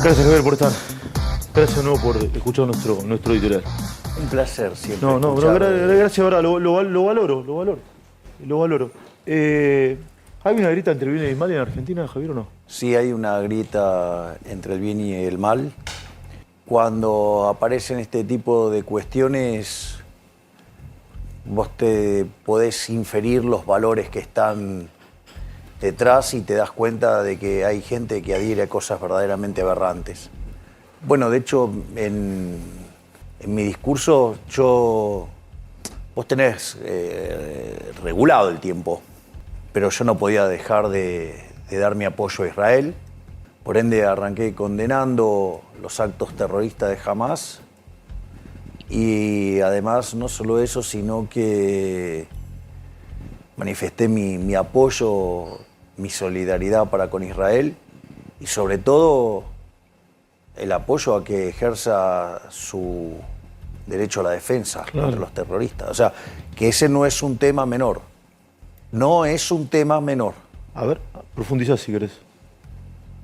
Gracias, Javier, por estar. Gracias de nuevo por escuchar nuestro editorial. Un placer siempre. No, gracias, ahora lo valoro. ¿Hay una grieta entre el bien y el mal en Argentina, Javier, o no? Sí, hay una grieta entre el bien y el mal. Cuando aparecen este tipo de cuestiones, vos te podés inferir los valores que están detrás y te das cuenta de que hay gente que adhiere a cosas verdaderamente aberrantes. Bueno, de hecho, en mi discurso, vos tenés regulado el tiempo, pero yo no podía dejar de dar mi apoyo a Israel. Por ende, arranqué condenando los actos terroristas de Hamás. Y además, no solo eso, sino que manifesté mi apoyo, mi solidaridad para con Israel y sobre todo el apoyo a que ejerza su derecho a la defensa contra los terroristas. O sea, que ese no es un tema menor. No es un tema menor. A ver, profundiza si querés.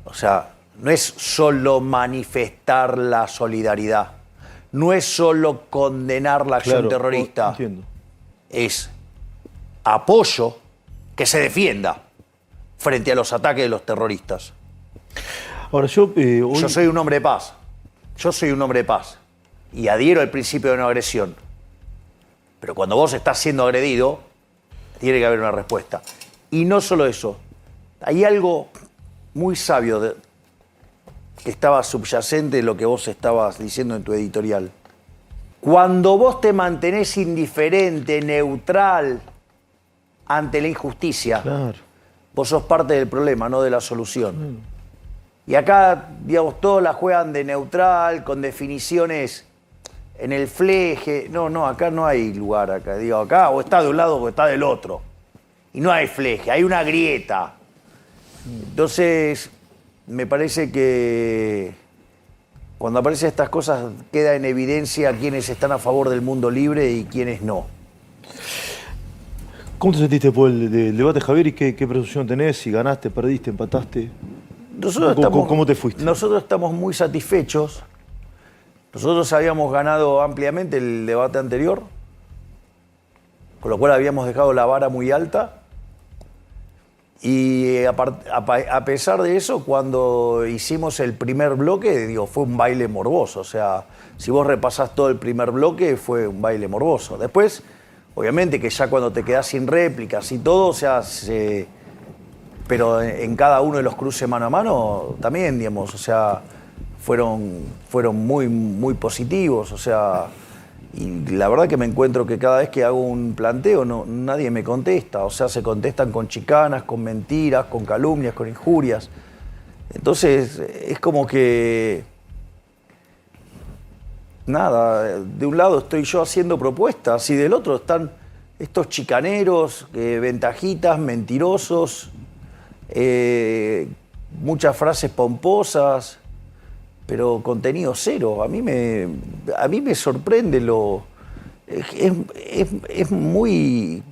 O sea, no es solo manifestar la solidaridad. No es solo condenar la acción terrorista. Entiendo. Es apoyo que se defienda frente a los ataques de los terroristas. Ahora, yo soy un hombre de paz. Yo soy un hombre de paz. Y adhiero al principio de no agresión. Pero cuando vos estás siendo agredido, tiene que haber una respuesta. Y no solo eso. Hay algo muy sabio que estaba subyacente de lo que vos estabas diciendo en tu editorial. Cuando vos te mantenés indiferente, neutral ante la injusticia, vos sos parte del problema, no de la solución. Y acá, digamos, todos la juegan de neutral, con definiciones en el fleje. No, acá no hay lugar. Acá o está de un lado o está del otro. Y no hay fleje, hay una grieta. Entonces, me parece que cuando aparecen estas cosas queda en evidencia quiénes están a favor del mundo libre y quiénes no. ¿Cómo te sentiste después del debate, Javier? ¿Y qué percepción tenés? Si ganaste, perdiste, empataste. ¿Cómo te fuiste? Nosotros estamos muy satisfechos. Nosotros habíamos ganado ampliamente el debate anterior, con lo cual habíamos dejado la vara muy alta. Y a pesar de eso, cuando hicimos el primer bloque, fue un baile morboso. O sea, si vos repasás todo el primer bloque, fue un baile morboso. Después, obviamente que ya cuando te quedás sin réplicas y todo, o sea, pero en cada uno de los cruces mano a mano también, digamos, o sea, fueron muy, muy positivos, o sea, y la verdad que me encuentro que cada vez que hago un planteo nadie me contesta, o sea, se contestan con chicanas, con mentiras, con calumnias, con injurias. Entonces, es como que, nada, de un lado estoy yo haciendo propuestas y del otro están estos chicaneros, ventajitas, mentirosos, muchas frases pomposas, pero contenido cero. A mí me sorprende es muy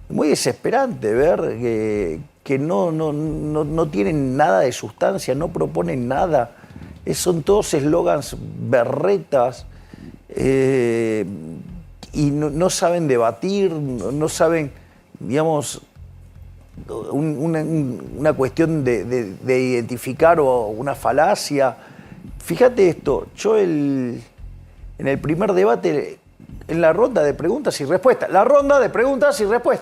desesperante ver que no tienen nada de sustancia, no proponen nada. Son todos eslogans berretas y no saben debatir, no saben, digamos, una cuestión de identificar o una falacia. Fíjate esto, yo en el primer debate, en la ronda de preguntas y respuestas,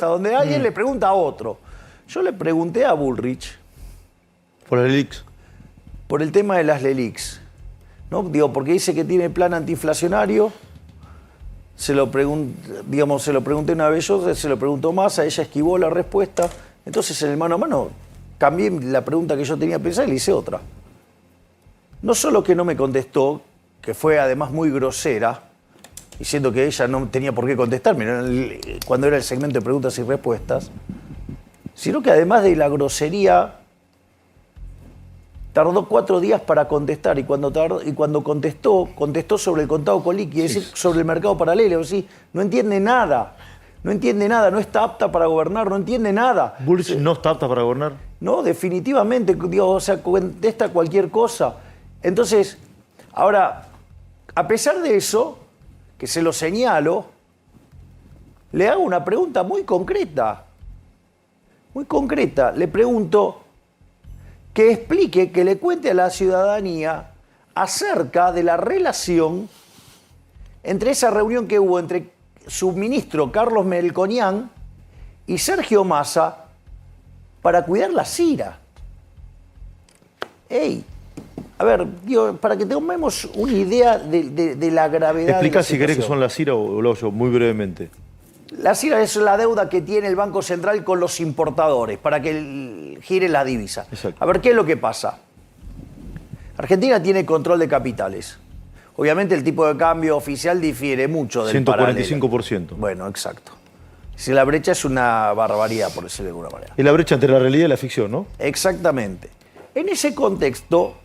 donde alguien le pregunta a otro, yo le pregunté a Bullrich por las LELIQs, por el tema de las LELIQs, ¿no? Porque dice que tiene plan antiinflacionario. Se lo pregunté una vez yo, se lo preguntó Massa, ella esquivó la respuesta. Entonces, en el mano a mano, cambié la pregunta que yo tenía pensada y le hice otra. No solo que no me contestó, que fue además muy grosera, diciendo que ella no tenía por qué contestarme cuando era el segmento de preguntas y respuestas, sino que además de la grosería, tardó 4 días para contestar y cuando contestó sobre el contado con liqui, es decir, sobre el mercado paralelo. Es decir, no entiende nada. No está apta para gobernar, no entiende nada. ¿Bullrich no está apta para gobernar? No, definitivamente, digo, o sea, contesta cualquier cosa. Entonces, ahora, a pesar de eso, que se lo señalo, le hago una pregunta muy concreta. Muy concreta. Le pregunto que explique, que le cuente a la ciudadanía acerca de la relación entre esa reunión que hubo entre su ministro Carlos Melconian y Sergio Massa para cuidar la Cira. ¡Ey! A ver, digo, para que tomemos una idea de la gravedad. Explica si querés que son la Cira o lo yo, muy brevemente. La Cira es la deuda que tiene el Banco Central con los importadores para que gire la divisa. Exacto. A ver, ¿qué es lo que pasa? Argentina tiene control de capitales. Obviamente el tipo de cambio oficial difiere mucho del 145%. Bueno, exacto. Si la brecha es una barbaridad, por decirlo de alguna manera. Es la brecha entre la realidad y la ficción, ¿no? Exactamente. En ese contexto,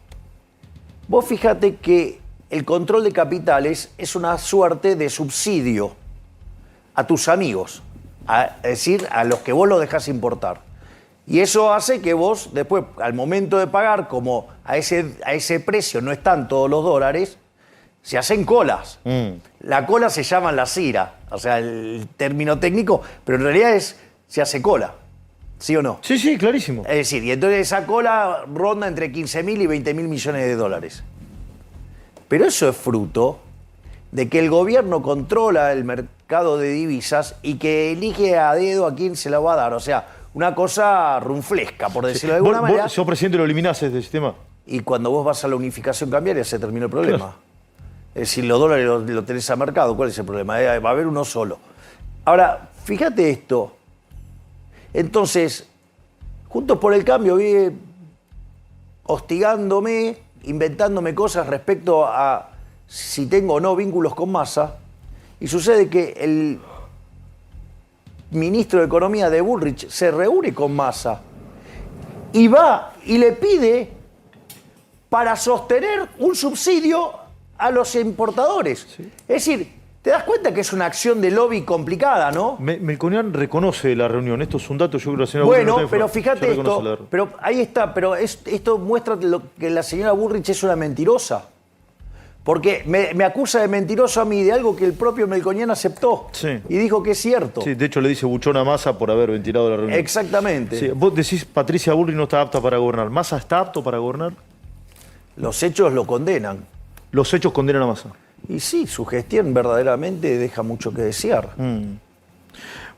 vos fíjate que el control de capitales es una suerte de subsidio a tus amigos, es decir, a los que vos los dejás importar. Y eso hace que vos, después, al momento de pagar, como a ese precio no están todos los dólares, se hacen colas. La cola se llama la Cira, o sea, el término técnico, pero en realidad se hace cola. ¿Sí o no? Sí, sí, clarísimo. Es decir, y entonces esa cola ronda entre 15.000 y 20.000 millones de dólares. Pero eso es fruto de que el gobierno controla el mercado de divisas y que elige a dedo a quién se la va a dar. O sea, una cosa runflesca, por decirlo de alguna manera. ¿Vos, señor presidente, lo eliminás este sistema? Y cuando vos vas a la unificación cambiaria se terminó el problema. Claro. Es decir, los dólares los tenés a mercado. ¿Cuál es el problema? Va a haber uno solo. Ahora, fíjate esto. Entonces, Juntos por el Cambio vive hostigándome, inventándome cosas respecto a si tengo o no vínculos con Massa. Y sucede que el ministro de Economía de Bullrich se reúne con Massa y va y le pide para sostener un subsidio a los importadores. Sí. Es decir, te das cuenta que es una acción de lobby complicada, ¿no? Melconian reconoce la reunión. Esto es un dato, yo creo que la señora Bueno, Bullrich pero fíjate esto, pero ahí está, pero esto muestra que la señora Bullrich es una mentirosa. Porque me acusa de mentiroso a mí de algo que el propio Melconian aceptó. Sí. Y dijo que es cierto. Sí, de hecho le dice buchón a Massa por haber ventilado la reunión. Exactamente. Sí, vos decís Patricia Bullrich no está apta para gobernar. ¿Massa está apto para gobernar? Los hechos lo condenan. Los hechos condenan a Massa. Y sí, su gestión verdaderamente deja mucho que desear.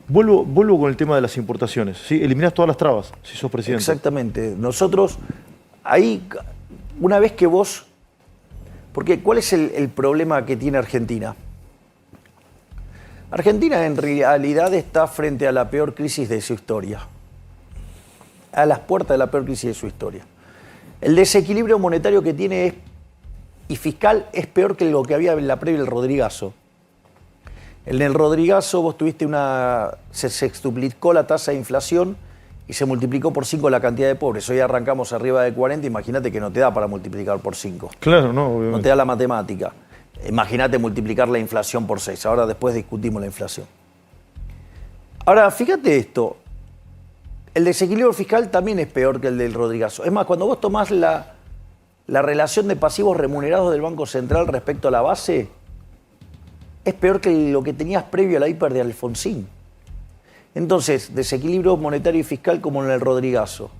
Vuelvo con el tema de las importaciones. ¿Sí? Eliminás todas las trabas, si sos presidente. Exactamente. Nosotros, ahí, una vez que vos... Porque, ¿cuál es el problema que tiene Argentina? Argentina en realidad está frente a la peor crisis de su historia. A las puertas de la peor crisis de su historia. El desequilibrio monetario que tiene y fiscal es peor que lo que había en la previa del Rodrigazo. En el Rodrigazo vos tuviste se sextuplicó la tasa de inflación y se multiplicó por 5 la cantidad de pobres. Hoy arrancamos arriba de 40, imagínate que no te da para multiplicar por 5. Claro, no, obviamente. No te da la matemática. Imagínate multiplicar la inflación por 6. Ahora después discutimos la inflación. Ahora, fíjate esto. El desequilibrio fiscal también es peor que el del Rodrigazo. Es más, cuando vos tomás la relación de pasivos remunerados del Banco Central respecto a la base, es peor que lo que tenías previo a la hiper de Alfonsín. Entonces, desequilibrio monetario y fiscal como en el Rodrigazo.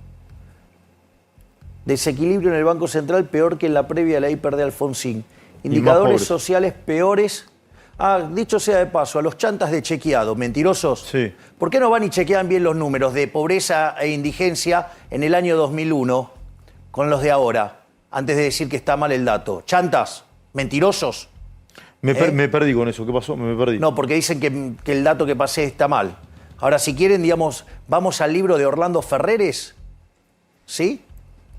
Desequilibrio en el Banco Central peor que en la previa a la hiper de Alfonsín. Indicadores sociales peores. Dicho sea de paso, a los chantas de chequeado, mentirosos, sí. ¿Por qué no van y chequean bien los números de pobreza e indigencia en el año 2001 con los de ahora, antes de decir que está mal el dato? Chantas, mentirosos. Me perdí con eso, ¿qué pasó? Me perdí. No, porque dicen que el dato que pasé está mal. Ahora, si quieren, digamos, vamos al libro de Orlando Ferreres, ¿sí?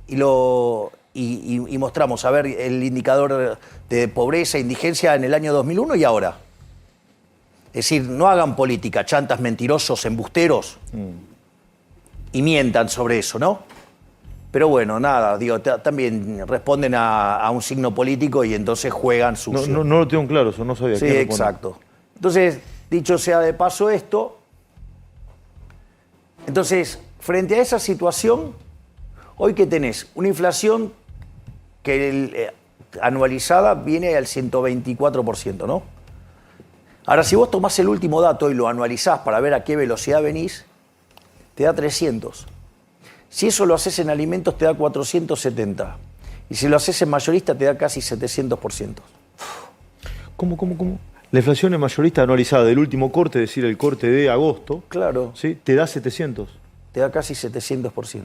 Y mostramos, a ver, el indicador de pobreza e indigencia en el año 2001 y ahora. Es decir, no hagan política, chantas, mentirosos, embusteros, y mientan sobre eso, ¿no? Pero bueno, nada, digo, también responden a un signo político y entonces juegan sucio. No lo tengo claro, eso no sabía. Sí, exacto. Entonces, dicho sea de paso esto, entonces, frente a esa situación, Hoy que tenés una inflación que anualizada viene al 124%, ¿no? Ahora, si vos tomás el último dato y lo anualizás para ver a qué velocidad venís, te da 300. Si eso lo haces en alimentos, te da 470. Y si lo haces en mayorista, te da casi 700%. ¿Cómo? La inflación en mayorista anualizada del último corte, es decir, el corte de agosto, claro, ¿sí? Te da 700. Te da casi 700%.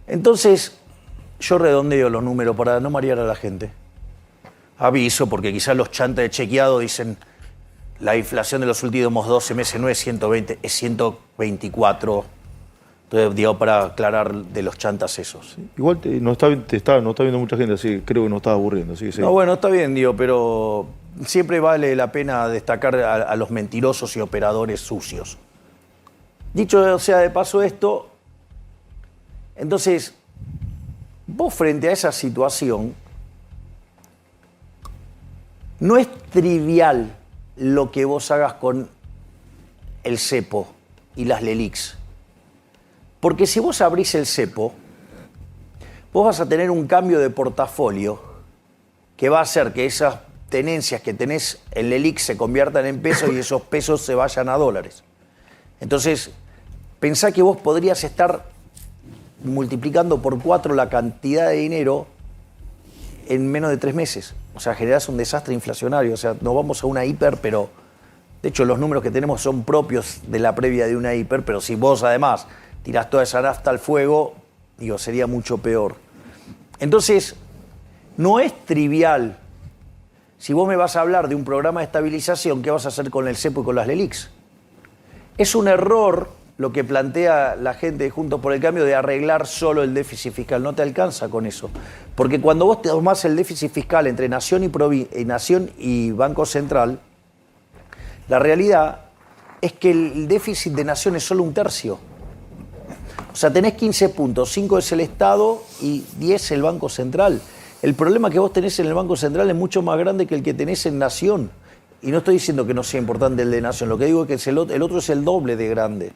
Entonces, yo redondeo los números para no marear a la gente. Aviso, porque quizás los chantas de chequeado dicen la inflación de los últimos 12 meses no es 120, es 124. Entonces, digo, para aclarar de los chantas esos. Sí. Igual no está viendo mucha gente, así que creo que no estás aburriendo. Así que sí. No, bueno, está bien, digo, pero siempre vale la pena destacar a los mentirosos y operadores sucios. Dicho sea de paso esto, entonces, vos frente a esa situación, no es trivial lo que vos hagas con el cepo y las LELIQs. Porque si vos abrís el cepo, vos vas a tener un cambio de portafolio que va a hacer que esas tenencias que tenés en LELIQ se conviertan en pesos y esos pesos se vayan a dólares. Entonces, pensá que vos podrías estar multiplicando por 4 la cantidad de dinero en menos de 3 meses. O sea, generás un desastre inflacionario. O sea, no vamos a una hiper, pero de hecho los números que tenemos son propios de la previa de una hiper, pero si vos además tirás toda esa nafta al fuego, digo, sería mucho peor. Entonces, no es trivial. Si vos me vas a hablar de un programa de estabilización, ¿qué vas a hacer con el cepo y con las LELIQs? Es un error lo que plantea la gente de Juntos por el Cambio de arreglar solo el déficit fiscal. No te alcanza con eso. Porque cuando vos tomás el déficit fiscal entre Nación y Banco Central, la realidad es que el déficit de Nación es solo 1/3. O sea, tenés 15 puntos, 5 es el Estado y 10 el Banco Central. El problema que vos tenés en el Banco Central es mucho más grande que el que tenés en Nación. Y no estoy diciendo que no sea importante el de Nación, lo que digo es que el otro es el doble de grande.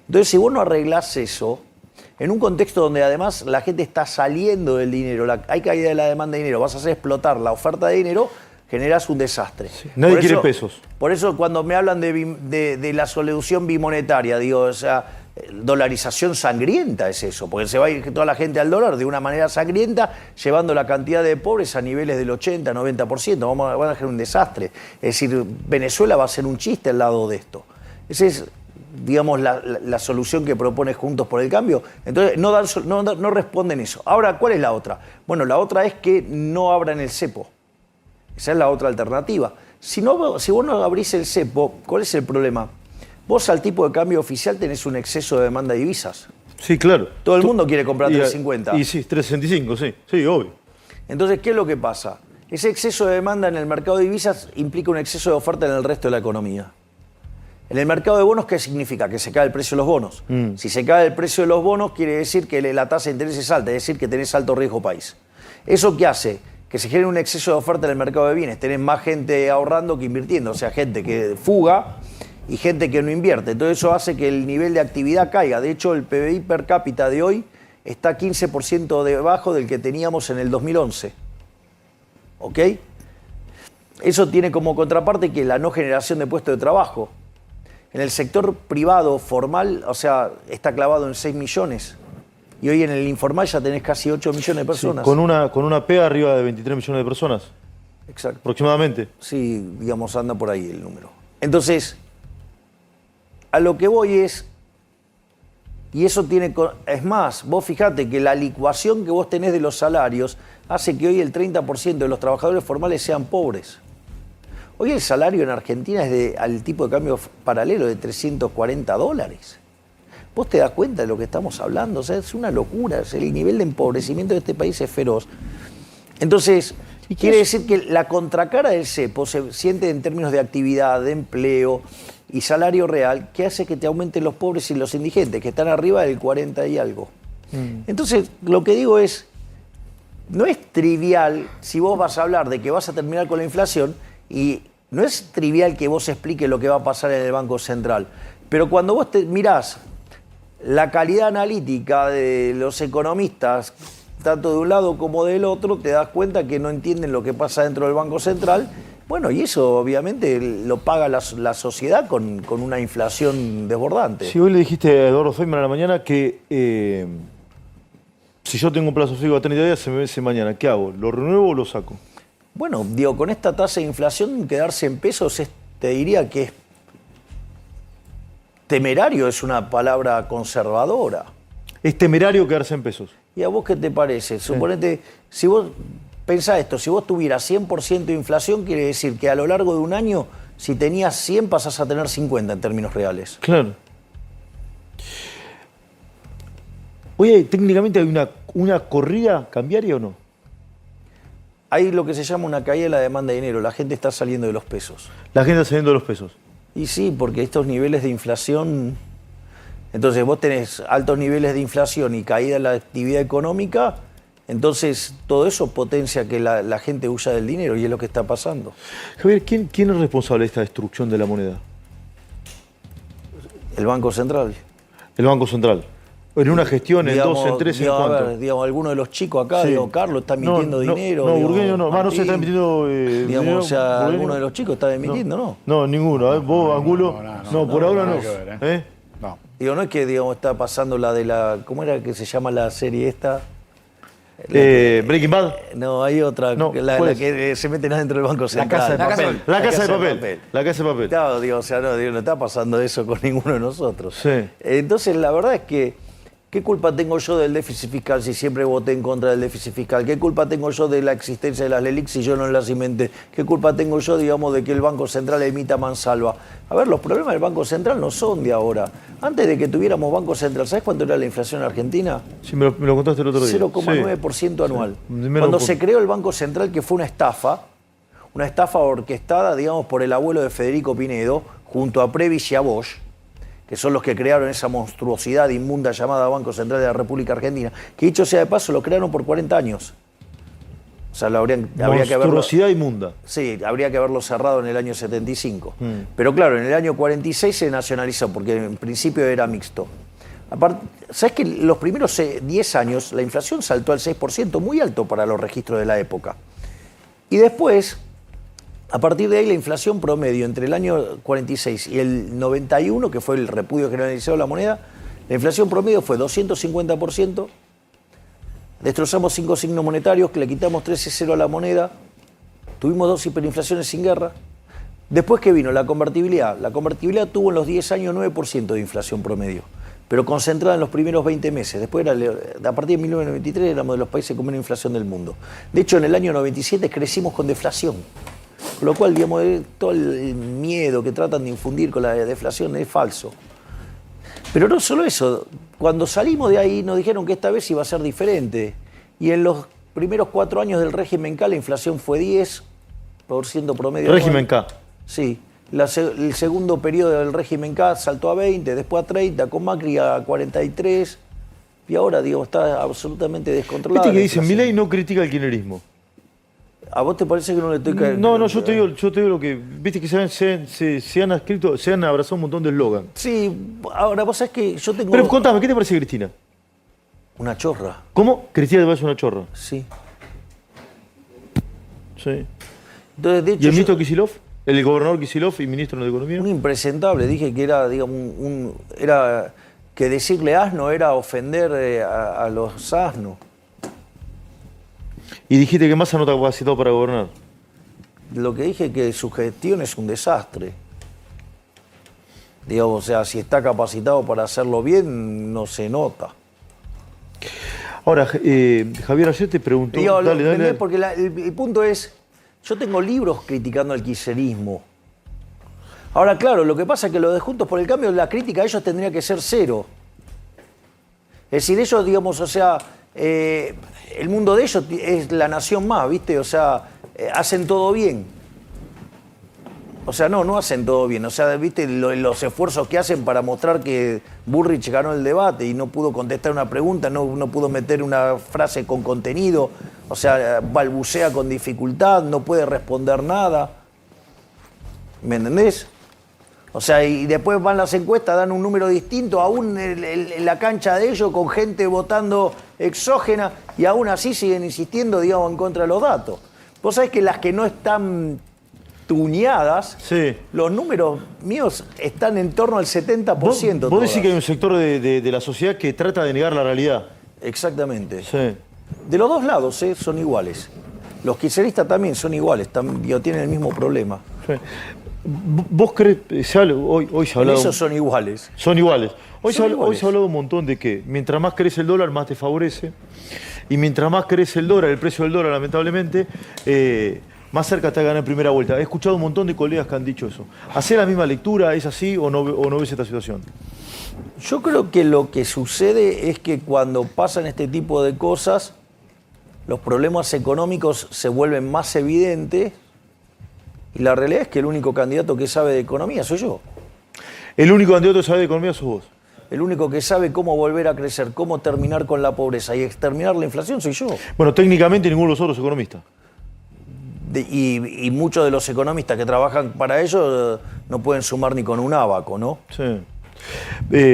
Entonces, si vos no arreglás eso, en un contexto donde además la gente está saliendo del dinero, hay caída de la demanda de dinero, vas a hacer explotar la oferta de dinero, generás un desastre. Sí, nadie quiere pesos. Por eso cuando me hablan de la solución bimonetaria, digo, o sea, dolarización sangrienta es eso, porque se va a ir toda la gente al dólar de una manera sangrienta, llevando la cantidad de pobres a niveles del 80, 90%. Van a generar un desastre. Es decir, Venezuela va a ser un chiste al lado de esto. Esa es, digamos, la solución que propone Juntos por el Cambio. Entonces, no responden eso. Ahora, ¿cuál es la otra? Bueno, la otra es que no abran el cepo. Esa es la otra alternativa. Si vos no abrís el cepo, ¿cuál es el problema? Vos al tipo de cambio oficial tenés un exceso de demanda de divisas. Sí, claro. Todo el mundo quiere comprar 3.50. Y sí, 3.65, sí, obvio. Entonces, ¿qué es lo que pasa? Ese exceso de demanda en el mercado de divisas implica un exceso de oferta en el resto de la economía. En el mercado de bonos, ¿qué significa? Que se cae el precio de los bonos. Si se cae el precio de los bonos, quiere decir que la tasa de interés es alta, es decir, que tenés alto riesgo país. ¿Eso qué hace? Que se genere un exceso de oferta en el mercado de bienes. Tenés más gente ahorrando que invirtiendo, o sea, gente que fuga y gente que no invierte. Entonces eso hace que el nivel de actividad caiga. De hecho, el PBI per cápita de hoy está 15% debajo del que teníamos en el 2011. ¿Ok? Eso tiene como contraparte que la no generación de puestos de trabajo. En el sector privado formal, o sea, está clavado en 6 millones. Y hoy en el informal ya tenés casi 8 millones de personas. Sí, con una P arriba de 23 millones de personas. Exacto. Aproximadamente. Sí, digamos, anda por ahí el número. Entonces, a lo que voy es, y eso tiene, es más, vos fijate que la licuación que vos tenés de los salarios hace que hoy el 30% de los trabajadores formales sean pobres. Hoy el salario en Argentina es al tipo de cambio paralelo de $340. ¿Vos te das cuenta de lo que estamos hablando? O sea, es una locura. El nivel de empobrecimiento de este país es feroz. Entonces, quiere decir que la contracara del cepo se siente en términos de actividad, de empleo y salario real, que hace que te aumenten los pobres y los indigentes, que están arriba del 40 y algo. Entonces, lo que digo es, no es trivial si vos vas a hablar de que vas a terminar con la inflación, y no es trivial que vos expliques lo que va a pasar en el Banco Central. Pero cuando vos mirás la calidad analítica de los economistas, tanto de un lado como del otro, te das cuenta que no entienden lo que pasa dentro del Banco Central. Bueno, y eso obviamente lo paga la sociedad con una inflación desbordante. Si hoy le dijiste a Eduardo Feynman a la mañana que si yo tengo un plazo fijo a 30 días, se me vence mañana, ¿qué hago? ¿Lo renuevo o lo saco? Bueno, digo, con esta tasa de inflación, quedarse en pesos te diría que es temerario, es una palabra conservadora. Es temerario quedarse en pesos. ¿Y a vos qué te parece? Suponete, si vos pensás esto, si vos tuvieras 100% de inflación, quiere decir que a lo largo de un año, si tenías 100, pasás a tener 50 en términos reales. Claro. Oye, técnicamente hay una corrida cambiaria o no? Hay lo que se llama una caída de la demanda de dinero. La gente está saliendo de los pesos. La gente está saliendo de los pesos. Y sí, porque estos niveles de inflación... Entonces vos tenés altos niveles de inflación y caída en la actividad económica, entonces todo eso potencia que la gente huya del dinero y es lo que está pasando. Javier, ¿quién es responsable de esta destrucción de la moneda? El Banco Central. El Banco Central. En una gestión, en dos, en tres, en cuánto. A ver, digamos, alguno de los chicos acá, digo, Carlos, está emitiendo dinero. No, Burgueño no. No se está emitiendo digamos, dinero. O sea, Burgueño. alguno de los chicos está emitiendo, ¿no? No, ninguno. Vos, Angulo. No, por ahora no. No. Digo, no es que, digamos, está pasando la de la... ¿Cómo era que se llama la serie esta? Breaking Bad. No, hay otra, No, la que se meten adentro del Banco Central. La Casa de Papel. La Casa de Papel. La Casa de Papel. Claro, digo, o sea, no está pasando eso con ninguno de nosotros. Sí. Entonces, la verdad es que, ¿qué culpa tengo yo del déficit fiscal si siempre voté en contra del déficit fiscal? ¿Qué culpa tengo yo de la existencia de las LELIC si yo no las inventé? ¿Qué culpa tengo yo, digamos, de que el Banco Central emita mansalva? A ver, los problemas del Banco Central no son de ahora. Antes de que tuviéramos Banco Central, ¿sabes cuánto era la inflación en Argentina? Sí, me lo contaste el otro día. 0,9% anual. Sí. Cuando se creó el Banco Central, que fue una estafa orquestada, digamos, por el abuelo de Federico Pinedo, junto a Previs y a Bosch, que son los que crearon esa monstruosidad inmunda llamada Banco Central de la República Argentina, que dicho sea de paso, lo crearon por 40 años. O sea, habría que haberlo... Monstruosidad inmunda. Sí, habría que haberlo cerrado en el año 75. Pero claro, en el año 46 se nacionalizó, porque en principio era mixto. Aparte, ¿sabes que los primeros 10 años la inflación saltó al 6%, muy alto para los registros de la época? Y después... A partir de ahí, la inflación promedio entre el año 46 y el 91, que fue el repudio generalizado de la moneda, la inflación promedio fue 250%. Destrozamos 5 signos monetarios, le quitamos 13,0 a la moneda. Tuvimos 2 hiperinflaciones sin guerra. Después que vino la convertibilidad tuvo en los 10 años 9% de inflación promedio, pero concentrada en los primeros 20 meses. Después, a partir de 1993, éramos de los países con menos inflación del mundo. De hecho, en el año 97 crecimos con deflación. Con lo cual, digamos, todo el miedo que tratan de infundir con la deflación es falso. Pero no solo eso, cuando salimos de ahí nos dijeron que esta vez iba a ser diferente. Y en los primeros 4 años del régimen K la inflación fue 10% promedio. Régimen K. Sí. El segundo periodo del régimen K saltó a 20, después a 30, con Macri a 43. Y ahora, digo, está absolutamente descontrolado. Viste que dicen, Milei no critica el kirchnerismo. ¿A vos te parece que no le estoy cayendo? No, yo te digo lo que... Viste que se han abrazado un montón de eslogan. Sí, ahora vos sabés que yo tengo... Pero contame, ¿qué te parece Cristina? Una chorra. ¿Cómo? Cristina te parece una chorra. Sí. Sí. Entonces, de hecho, ¿Y el ministro Kicillof? ¿El gobernador Kicillof y ministro de Economía? Un impresentable. Dije que era, digamos, era que decirle asno era ofender a los asnos. Y dijiste que Massa no está capacitado para gobernar. Lo que dije es que su gestión es un desastre. Digamos, o sea, si está capacitado para hacerlo bien, no se nota. Ahora, Javier, ayer te preguntó... Digo, dale. Porque el punto es, yo tengo libros criticando al kirchnerismo. Ahora, claro, lo que pasa es que lo de Juntos por el Cambio, la crítica a ellos tendría que ser cero. Es decir, ellos, digamos, o sea... el mundo de ellos es la nación más, ¿viste? O sea, hacen todo bien. O sea, no hacen todo bien. O sea, ¿viste? Los esfuerzos que hacen para mostrar que Burrich ganó el debate y no pudo contestar una pregunta, no pudo meter una frase con contenido. O sea, balbucea con dificultad, no puede responder nada. ¿Me entendés? O sea, y después van las encuestas, dan un número distinto, aún en la cancha de ellos, con gente votando exógena, y aún así siguen insistiendo, digamos, en contra de los datos. Vos sabés que las que no están tuneadas, Sí. los números míos están en torno al 70%. Vos decís todas. que hay un sector de la sociedad que trata de negar la realidad. Exactamente. Sí. De los dos lados, son iguales. Los kirchneristas también son iguales, tienen el mismo problema. Sí. ¿Vos crees, hoy se ha En hablado... eso son iguales. Son iguales. Hoy Son hoy iguales. se ha hablado un montón de que mientras más crece el dólar, más te favorece. Y mientras más crece el dólar, el precio del dólar, lamentablemente, más cerca está de ganar en primera vuelta. He escuchado un montón de colegas que han dicho eso. ¿Hacés la misma lectura? ¿Es así o no ves esta situación? Yo creo que lo que sucede es que cuando pasan este tipo de cosas, los problemas económicos se vuelven más evidentes y la realidad es que el único candidato que sabe de economía soy yo. El único candidato que sabe de economía sos vos. El único que sabe cómo volver a crecer, cómo terminar con la pobreza y exterminar la inflación soy yo. Bueno, técnicamente ninguno de los otros economistas. Y muchos de los economistas que trabajan para ello no pueden sumar ni con un ábaco, ¿no? Sí.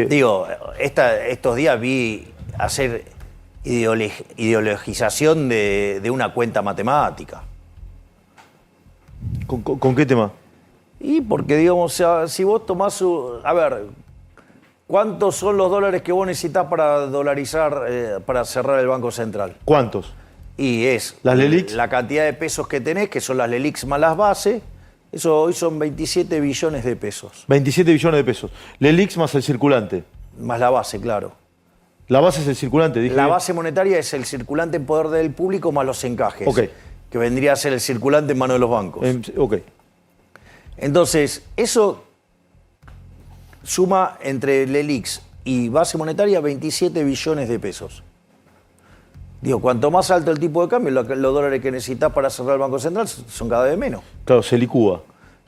Digo, estos días vi hacer ideologización de una cuenta matemática. ¿Con qué tema? Y porque, digamos, o sea, si vos tomás a ver, ¿cuántos son los dólares que vos necesitas para dolarizar, para cerrar el Banco Central? ¿Cuántos? Y es ¿Las LELIQs? la cantidad de pesos que tenés, que son las LELIQs más las bases. Eso hoy son 27 billones de pesos. 27 billones de pesos. LELIX más el circulante. Más la base, claro. La base es el circulante, dije. La base monetaria es el circulante en poder del público más los encajes. Ok. Que vendría a ser el circulante en manos de los bancos. Ok. Entonces, eso suma entre LELIQs y base monetaria 27 billones de pesos. Digo, cuanto más alto el tipo de cambio, los dólares que necesitas para cerrar el Banco Central son cada vez menos. Claro, se licúa.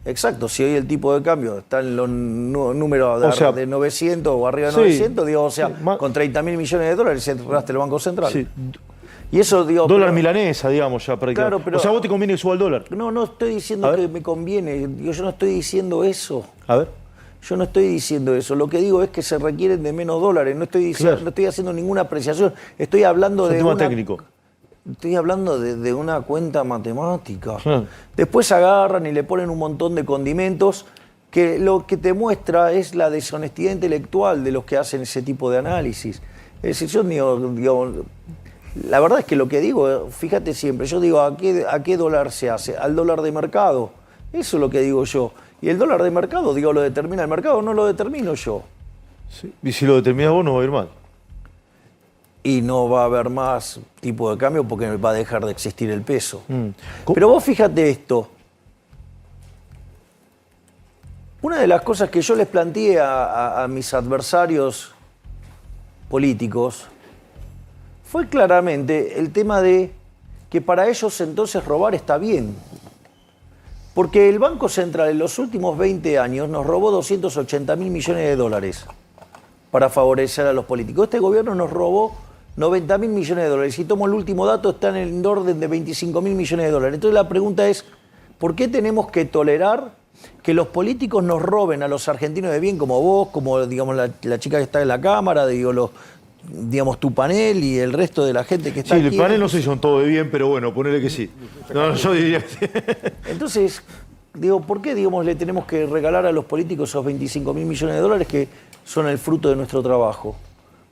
Exacto, si hoy el tipo de cambio está en los números O sea, de 900 o arriba de sí, 900, digo, o sea, sí, con 30.000 millones de dólares cerraste el Banco Central. Sí. Y eso, digo... Dólar pero- milanesa, digamos, ya prácticamente. Claro, pero- O sea, ¿a vos te conviene que suba el dólar? No estoy A diciendo ver. que me conviene, digo, yo no estoy diciendo eso. A ver. Yo no estoy diciendo eso, lo que digo es que se requieren de menos dólares, no estoy diciendo, Claro. no estoy haciendo ninguna apreciación, estoy hablando Es un de tema una... técnico. Estoy hablando de una cuenta matemática. Ah. Después agarran y le ponen un montón de condimentos que lo que te muestra es la deshonestidad intelectual de los que hacen ese tipo de análisis. Es decir, yo digo, la verdad es que lo que digo, fíjate siempre, yo digo, ¿a qué dólar se hace? Al dólar de mercado. Eso es lo que digo yo. Y el dólar de mercado, digo, ¿lo determina el mercado? No lo determino yo. Sí. Y si lo determinás vos, no va a ir mal. Y no va a haber más tipo de cambio porque va a dejar de existir el peso. Co- Pero vos fíjate esto. Una de las cosas que yo les planteé a mis adversarios políticos fue claramente el tema de que para ellos entonces robar está bien. Porque el Banco Central en los últimos 20 años nos robó 280.000 millones de dólares para favorecer a los políticos. Este gobierno nos robó 90.000 millones de dólares. Si tomo el último dato, está en el orden de 25.000 millones de dólares. Entonces la pregunta es, ¿por qué tenemos que tolerar que los políticos nos roben a los argentinos de bien, como vos, como digamos la chica que está en la Cámara, digamos tu panel y el resto de la gente que está Sí, aquí? el panel no sé si son todos de bien, pero bueno, ponele que sí. No, yo diría que sí. Entonces, digo, ¿por qué, digamos, le tenemos que regalar a los políticos esos 25.000 millones de dólares que son el fruto de nuestro trabajo?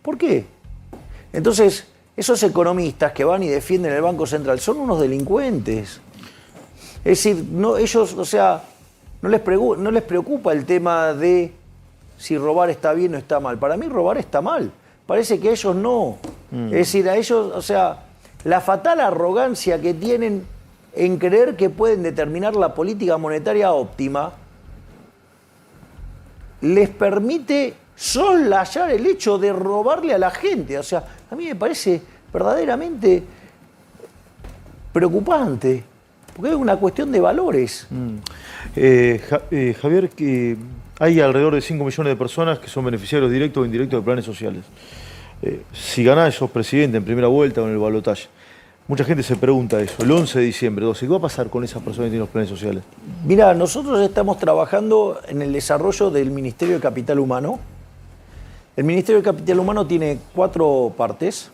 ¿Por qué? Entonces, esos economistas que van y defienden el Banco Central son unos delincuentes. Es decir, ellos, o sea, no les preocupa el tema de si robar está bien o está mal. Para mí robar está mal. Parece que a ellos no. Es decir, a ellos, o sea, la fatal arrogancia que tienen en creer que pueden determinar la política monetaria óptima les permite soslayar el hecho de robarle a la gente. O sea, a mí me parece verdaderamente preocupante, porque es una cuestión de valores. Javier, que hay alrededor de 5 millones de personas que son beneficiarios directos o indirectos de planes sociales. Si ganás, sos presidente en primera vuelta o en el balotaje. Mucha gente se pregunta eso, el 11 de diciembre, 12, ¿qué va a pasar con esas personas que tienen los planes sociales? Mira, nosotros estamos trabajando en el desarrollo del Ministerio de Capital Humano. El Ministerio de Capital Humano tiene 4 partes.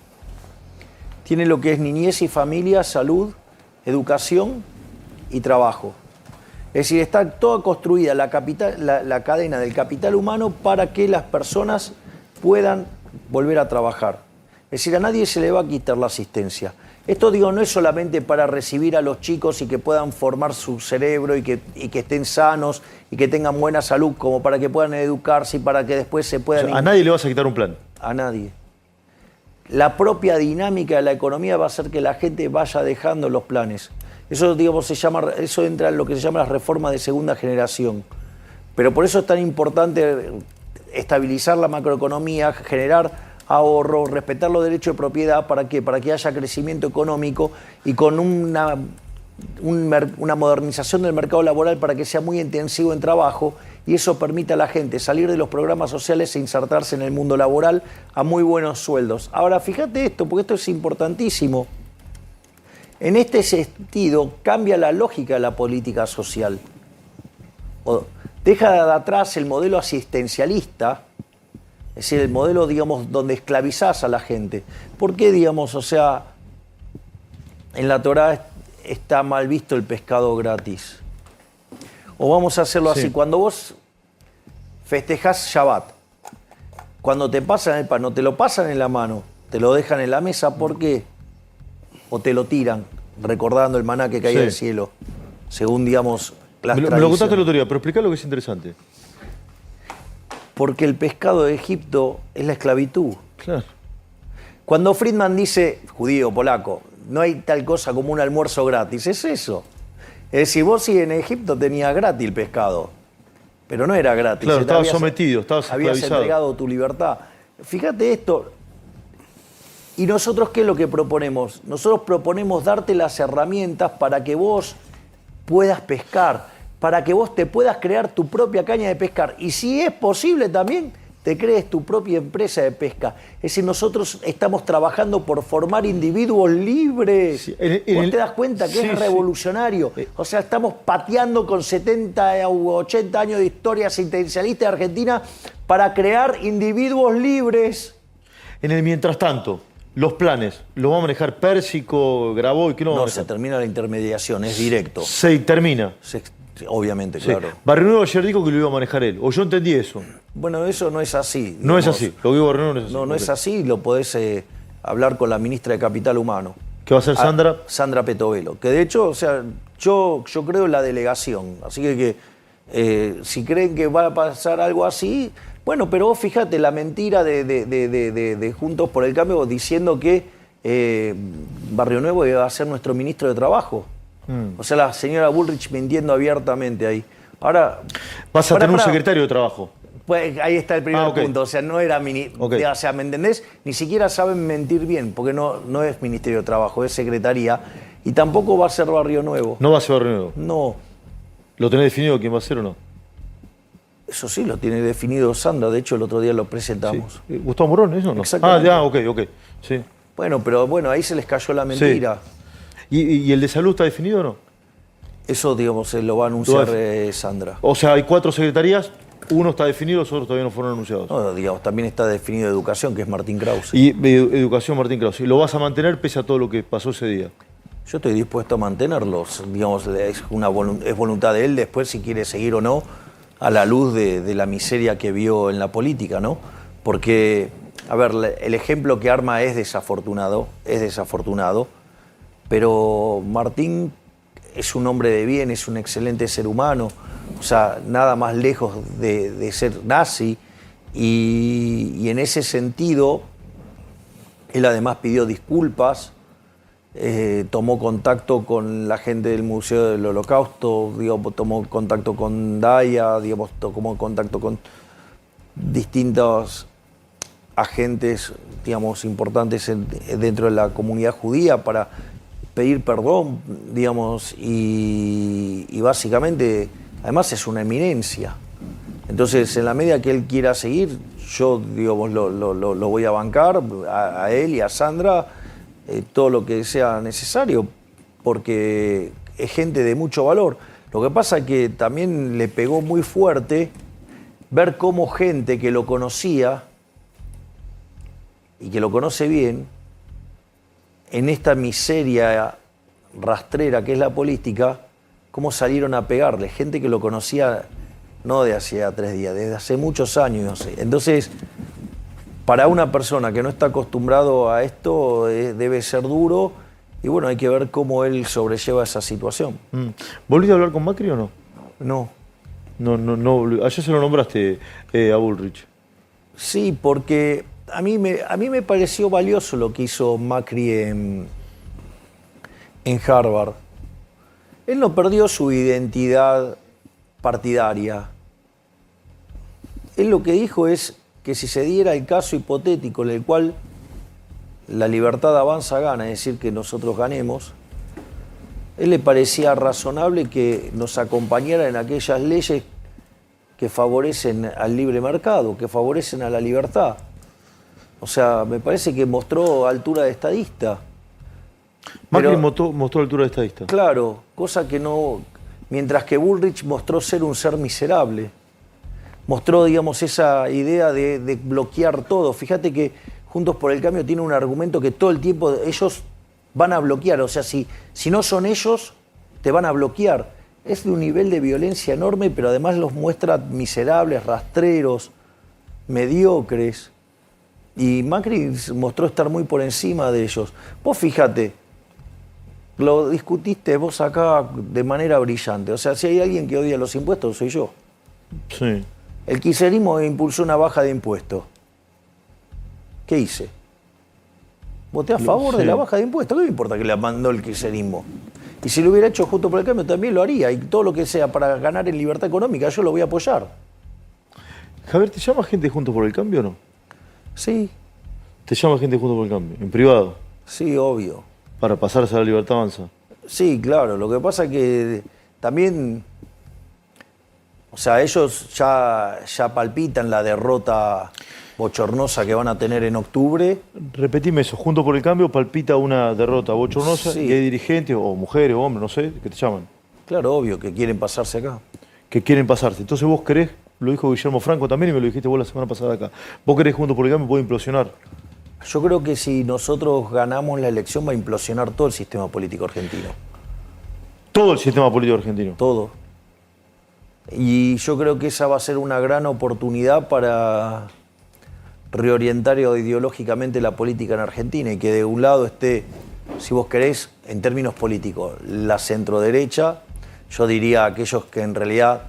Tiene lo que es niñez y familia, salud, educación y trabajo. Es decir, está toda construida la cadena del capital humano para que las personas puedan volver a trabajar. Es decir, a nadie se le va a quitar la asistencia. Esto, digo, no es solamente para recibir a los chicos y que puedan formar su cerebro y que estén sanos y que tengan buena salud, como para que puedan educarse y para que después se puedan... O sea, a nadie le vas a quitar un plan. A nadie. La propia dinámica de la economía va a hacer que la gente vaya dejando los planes. Eso, digamos, eso entra en lo que se llama la reforma de segunda generación. Pero por eso es tan importante estabilizar la macroeconomía, generar ahorro, respetar los derechos de propiedad. ¿Para qué? Para que haya crecimiento económico y con una modernización del mercado laboral para que sea muy intensivo en trabajo y eso permita a la gente salir de los programas sociales e insertarse en el mundo laboral a muy buenos sueldos. Ahora, fíjate esto, porque esto es importantísimo. En este sentido, cambia la lógica de la política social. Deja de atrás el modelo asistencialista, es decir, el modelo, digamos, donde esclavizás a la gente. ¿Por qué, digamos, o sea, en la Torá está mal visto el pescado gratis? O vamos a hacerlo así, cuando vos festejás Shabbat, cuando te pasan el pan, no te lo pasan en la mano, te lo dejan en la mesa, ¿por qué? O te lo tiran, recordando el maná que caía del cielo, según, digamos, las tradiciones. Me lo contaste el otro día, pero explica lo que es interesante. Porque el pescado de Egipto es la esclavitud. Claro. Cuando Friedman dice, judío, polaco, no hay tal cosa como un almuerzo gratis, es eso. Es decir, vos sí en Egipto tenías gratis el pescado, pero no era gratis. Claro, estabas sometido, estabas esclavizado. Habías entregado tu libertad. Fíjate esto. ¿Y nosotros qué es lo que proponemos? Nosotros proponemos darte las herramientas para que vos puedas pescar, para que vos te puedas crear tu propia caña de pescar. Y si es posible también, te crees tu propia empresa de pesca. Es decir, nosotros estamos trabajando por formar individuos libres. Sí, ¿vos te das cuenta que es revolucionario? O sea, estamos pateando con 70 u 80 años de historia asistencialista de Argentina para crear individuos libres. En el mientras tanto, los planes, ¿los va a manejar Pérsico, Graboy? ¿Qué No, se termina la intermediación, es directo. Se termina. Obviamente, sí. Claro. Barrio Nuevo ayer dijo que lo iba a manejar él, o yo entendí eso. Bueno, eso no es así. No es así, lo que digo Barrio Nuevo no es así. No es así, lo podés hablar con la ministra de Capital Humano. ¿Qué va a hacer Sandra? Sandra Petovelo, que de hecho, o sea, yo creo en la delegación, así que si creen que va a pasar algo así, bueno, pero vos fíjate la mentira de Juntos por el Cambio diciendo que Barrio Nuevo iba a ser nuestro ministro de Trabajo. O sea, la señora Bullrich mintiendo abiertamente ahí. Ahora, vas a tener un secretario de Trabajo. Pues ahí está el primer punto. O sea, no era o sea, ¿me entendés? Ni siquiera saben mentir bien, porque no es Ministerio de Trabajo, es Secretaría. Y tampoco va a ser Barrio Nuevo. ¿No va a ser Barrio Nuevo? No. ¿Lo tenés definido quién va a ser o no? Eso sí, lo tiene definido Sandra. De hecho, el otro día lo presentamos. Sí. ¿Gustavo Morón, eso no? Exactamente. Ok. Sí. Bueno, pero ahí se les cayó la mentira. Sí. ¿Y el de salud está definido o no? Eso, digamos, lo va a anunciar Sandra. O sea, hay 4 secretarías, uno está definido, los otros todavía no fueron anunciados. No, digamos, también está definido educación, que es Martín Krause. Y educación, Martín Krause. ¿Y lo vas a mantener pese a todo lo que pasó ese día? Yo estoy dispuesto a mantenerlos. Digamos, es voluntad de él después si quiere seguir o no, a la luz de la miseria que vio en la política, ¿no? Porque, a ver, el ejemplo que arma es desafortunado, pero Martín es un hombre de bien, es un excelente ser humano, o sea, nada más lejos de ser nazi, y en ese sentido, él además pidió disculpas, tomó contacto con la gente del Museo del Holocausto, digamos, tomó contacto con Daya, digamos, tomó contacto con distintos agentes, digamos, importantes dentro de la comunidad judía para pedir perdón, digamos, y básicamente, además es una eminencia. Entonces, en la medida que él quiera seguir, yo, digamos, lo voy a bancar a él y a Sandra, todo lo que sea necesario, porque es gente de mucho valor. Lo que pasa es que también le pegó muy fuerte ver cómo gente que lo conocía y que lo conoce bien, en esta miseria rastrera que es la política, cómo salieron a pegarle. Gente que lo conocía no de hace 3 días, desde hace muchos años. No sé. Entonces, para una persona que no está acostumbrado a esto, debe ser duro. Y bueno, hay que ver cómo él sobrelleva esa situación. ¿Volviste a hablar con Macri o no? No. No. Ayer se lo nombraste a Bullrich. Sí, porque a mí me pareció valioso lo que hizo Macri en Harvard. Él no perdió su identidad partidaria. Él lo que dijo es que si se diera el caso hipotético en el cual la libertad avanza gana, es decir, que nosotros ganemos, él le parecía razonable que nos acompañara en aquellas leyes que favorecen al libre mercado, que favorecen a la libertad. O sea, me parece que mostró altura de estadista. Macri mostró altura de estadista. Claro, cosa que no... Mientras que Bullrich mostró ser un ser miserable. Mostró, digamos, esa idea de bloquear todo. Fíjate que Juntos por el Cambio tiene un argumento que todo el tiempo ellos van a bloquear. O sea, si no son ellos, te van a bloquear. Es de un nivel de violencia enorme, pero además los muestra miserables, rastreros, mediocres. Y Macri mostró estar muy por encima de ellos. Vos fíjate, lo discutiste vos acá de manera brillante. O sea, si hay alguien que odia los impuestos, soy yo. Sí. El kirchnerismo impulsó una baja de impuestos. ¿Qué hice? Voté a favor de la baja de impuestos. ¿Qué me importa que la mandó el kirchnerismo? Y si lo hubiera hecho Juntos por el Cambio también lo haría. Y todo lo que sea para ganar en libertad económica, yo lo voy a apoyar. Javier, ¿te llama gente Juntos por el Cambio o no? Sí. ¿Te llama gente Juntos por el Cambio? ¿En privado? Sí, obvio. Para pasarse a la libertad avanza. Sí, claro. Lo que pasa es que también... O sea, ellos ya palpitan la derrota bochornosa que van a tener en octubre. Repetime eso, Juntos por el Cambio palpita una derrota bochornosa, Sí. y hay dirigentes, o mujeres, o hombres, no sé, que te llaman. Claro, obvio, que quieren pasarse acá. Que quieren pasarse. Entonces vos querés, lo dijo Guillermo Franco también y me lo dijiste vos la semana pasada acá, vos querés Juntos por el Cambio, puede implosionar. Yo creo que si nosotros ganamos la elección va a implosionar todo el sistema político argentino. Todo el sistema político argentino. Todo. Y yo creo que esa va a ser una gran oportunidad para reorientar ideológicamente la política en Argentina y que de un lado esté, si vos querés, en términos políticos, la centroderecha, yo diría aquellos que en realidad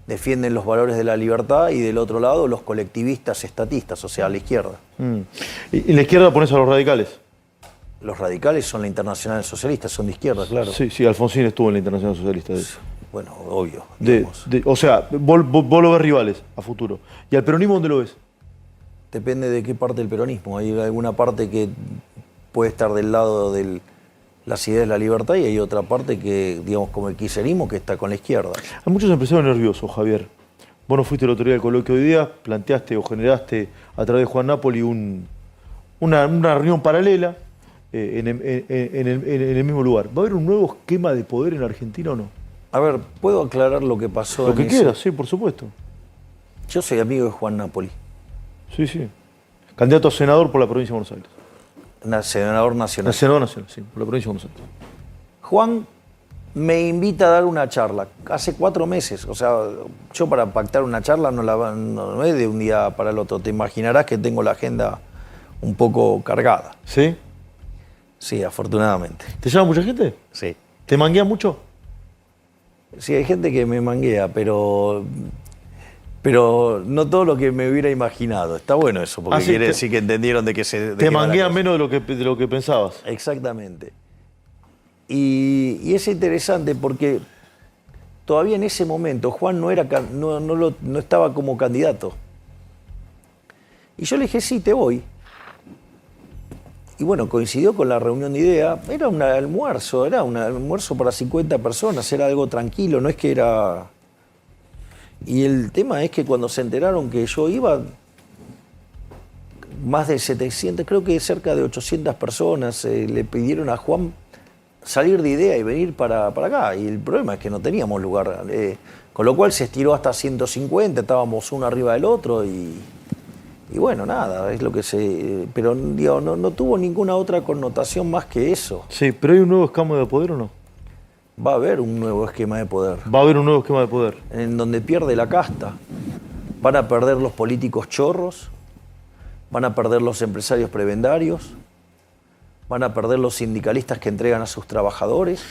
defienden los valores de la libertad, y del otro lado los colectivistas estatistas, o sea, la izquierda. Y en la izquierda pones a los radicales. Los radicales son la Internacional Socialista, son de izquierda, claro. Sí, Alfonsín estuvo en la Internacional Socialista, de hecho. Bueno, obvio. O sea, vos lo ves rivales a futuro. ¿Y al peronismo dónde lo ves? Depende de qué parte del peronismo. Hay alguna parte que puede estar del lado de las ideas de la libertad y hay otra parte que, digamos, como el kirchnerismo, que está con la izquierda. Hay muchos empresarios nerviosos, Javier. Vos no fuiste el otro día del coloquio de ideas, planteaste o generaste a través de Juan Napoli una reunión paralela en el mismo lugar. ¿Va a haber un nuevo esquema de poder en Argentina o no? A ver, ¿puedo aclarar lo que pasó? Lo que quieras, sí, por supuesto. Yo soy amigo de Juan Napoli. Sí. Candidato a senador por la provincia de Buenos Aires. Senador nacional. Senador nacional, sí, por la provincia de Buenos Aires. Juan me invita a dar una charla hace 4 meses. O sea, yo para pactar una charla no es de un día para el otro. Te imaginarás que tengo la agenda un poco cargada. ¿Sí? Sí, afortunadamente. ¿Te llama mucha gente? Sí. ¿Te manguea mucho? Sí, hay gente que me manguea, pero no todo lo que me hubiera imaginado. Está bueno eso, porque quiere decir que entendieron de qué se... Te manguea menos de lo que pensabas. Exactamente. Y es interesante porque todavía en ese momento Juan no estaba como candidato. Y yo le dije, sí, te voy. Y bueno, coincidió con la reunión de idea. Era un almuerzo para 50 personas, era algo tranquilo, no es que era... Y el tema es que cuando se enteraron que yo iba, más de 700, creo que cerca de 800 personas le pidieron a Juan salir de idea y venir para acá. Y el problema es que no teníamos lugar. Con lo cual se estiró hasta 150, estábamos uno arriba del otro y bueno, nada, es lo que se... Pero digo, no tuvo ninguna otra connotación más que eso. Sí, pero ¿hay un nuevo esquema de poder o no? Va a haber un nuevo esquema de poder. Va a haber un nuevo esquema de poder. En donde pierde la casta. Van a perder los políticos chorros, van a perder los empresarios prebendarios, van a perder los sindicalistas que entregan a sus trabajadores.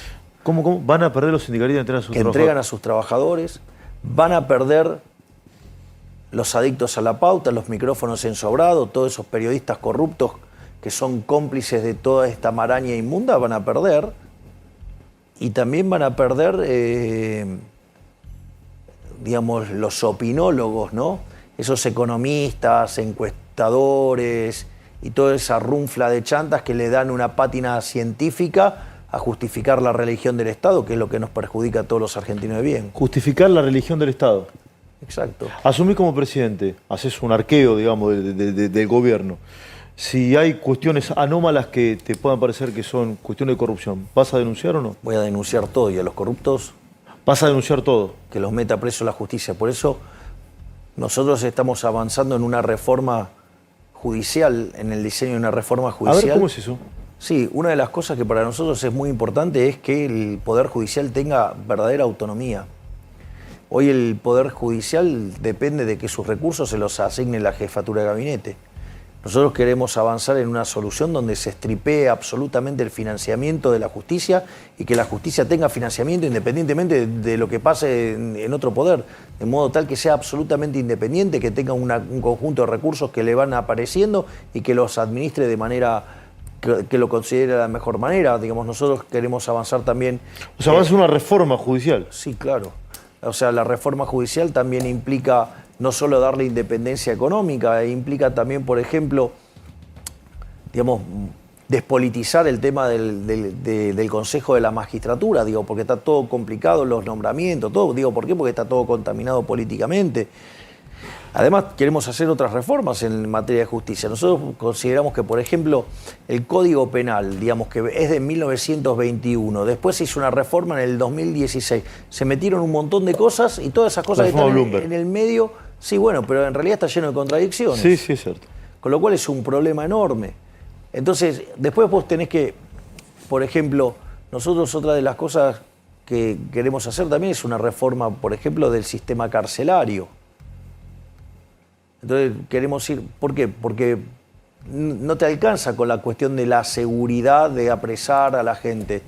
¿Cómo? ¿Van a perder los sindicalistas que entregan a sus trabajadores? Van a perder los adictos a la pauta, los micrófonos ensobrados, todos esos periodistas corruptos que son cómplices de toda esta maraña inmunda, van a perder. Y también van a perder, digamos, los opinólogos, ¿no? Esos economistas, encuestadores y toda esa runfla de chantas que le dan una pátina científica a justificar la religión del Estado, que es lo que nos perjudica a todos los argentinos de bien. Justificar la religión del Estado. Exacto. Asumís como presidente, haces un arqueo, digamos, del gobierno. Si hay cuestiones anómalas que te puedan parecer que son cuestiones de corrupción, ¿vas a denunciar o no? Voy a denunciar todo, y a los corruptos... ¿Vas a denunciar todo? Que los meta preso la justicia. Por eso nosotros estamos avanzando en una reforma judicial, en el diseño de una reforma judicial. A ver, ¿cómo es eso? Sí, una de las cosas que para nosotros es muy importante es que el Poder Judicial tenga verdadera autonomía. Hoy el Poder Judicial depende de que sus recursos se los asigne la jefatura de gabinete. Nosotros queremos avanzar en una solución donde se estripee absolutamente el financiamiento de la justicia y que la justicia tenga financiamiento independientemente de lo que pase en otro poder, de modo tal que sea absolutamente independiente, que tenga un conjunto de recursos que le van apareciendo y que los administre de manera que lo considere de la mejor manera. Digamos, nosotros queremos avanzar también... O sea, va a ser una reforma judicial. Sí, claro. O sea, la reforma judicial también implica no solo darle independencia económica, implica también, por ejemplo, digamos, despolitizar el tema del Consejo de la Magistratura, digo, porque está todo complicado, los nombramientos, todo. Digo, ¿por qué? Porque está todo contaminado políticamente. Además, queremos hacer otras reformas en materia de justicia. Nosotros consideramos que, por ejemplo, el Código Penal, digamos que es de 1921, después se hizo una reforma en el 2016, se metieron un montón de cosas y todas esas cosas que están en el medio, sí, bueno, pero en realidad está lleno de contradicciones. Sí, sí, es cierto. Con lo cual es un problema enorme. Entonces, después vos tenés que, por ejemplo, nosotros otra de las cosas que queremos hacer también es una reforma, por ejemplo, del sistema carcelario. Entonces queremos ir, ¿por qué? Porque no te alcanza con la cuestión de la seguridad de apresar a la gente.